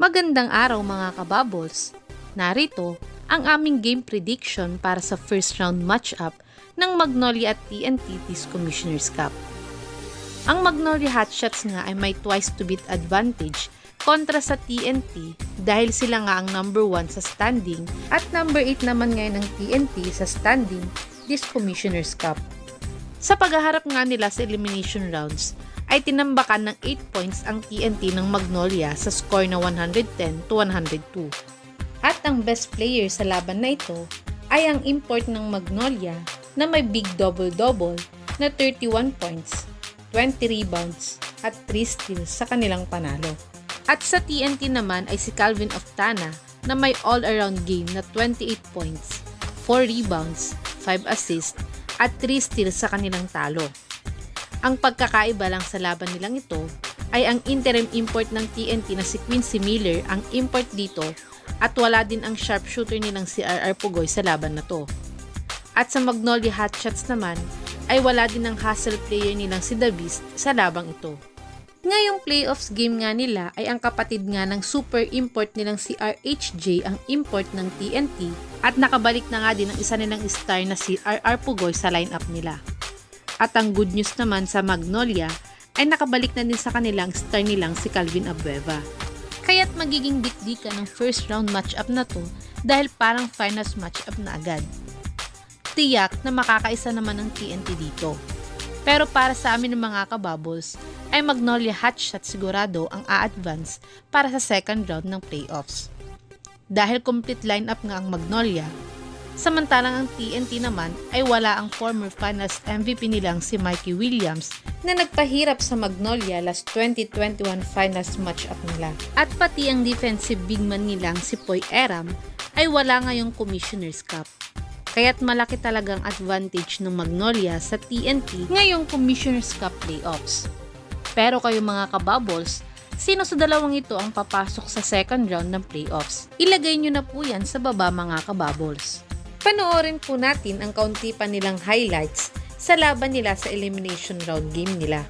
Magandang araw mga kabubbles! Narito ang aming game prediction para sa first round matchup ng Magnolia at TNT Disc Commissioner's Cup. Ang Magnolia Hotshots nga ay may twice to beat advantage kontra sa TNT dahil sila nga ang number 1 sa standing at number 8 naman ngayon ng TNT sa standing Disc Commissioner's Cup. Sa paghaharap nga nila sa elimination rounds, ay tinambakan ng 8 points ang TNT ng Magnolia sa score na 110-102. At ang best player sa laban na ito ay ang import ng Magnolia na may big double-double na 31 points, 20 rebounds at 3 steals sa kanilang panalo. At sa TNT naman ay si Calvin Oftana na may all-around game na 28 points, 4 rebounds, 5 assists at 3 steals sa kanilang talo. Ang pagkakaiba lang sa laban nilang ito ay ang interim import ng TNT na si Quincy Miller ang import dito at wala din ang sharpshooter nilang si RR Pugoy sa laban na to. At sa Magnolia Hotshots naman ay wala din ang hustle player nilang si The Beast sa labang ito. Ngayong playoffs game nga nila ay ang kapatid nga ng super import nilang si RHJ ang import ng TNT at nakabalik na nga din ang isa nilang star na si RR Pugoy sa lineup nila. At ang good news naman sa Magnolia ay nakabalik na din sa kanilang star nilang si Calvin Abueva. Kaya't magiging dikdikan ng first round matchup na to dahil parang finals matchup na agad. Tiyak na makakaisa naman ng TNT dito. Pero para sa amin ng mga kabubbles ay Magnolia Hotshot sigurado ang a-advance para sa second round ng playoffs. Dahil complete lineup nga ang Magnolia, samantalang ang TNT naman ay wala ang former finals MVP nilang si Mikey Williams na nagpahirap sa Magnolia last 2021 finals matchup nila. At pati ang defensive big man nilang si Poy Eram ay wala ngayong Commissioner's Cup. Kaya't malaki talagang advantage ng Magnolia sa TNT ngayong Commissioner's Cup playoffs. Pero kayo mga kabubbles, sino sa dalawang ito ang papasok sa second round ng playoffs? Ilagay nyo na po yan sa baba mga kabubbles. Panoorin po natin ang kaunti pa nilang highlights sa laban nila sa elimination round game nila.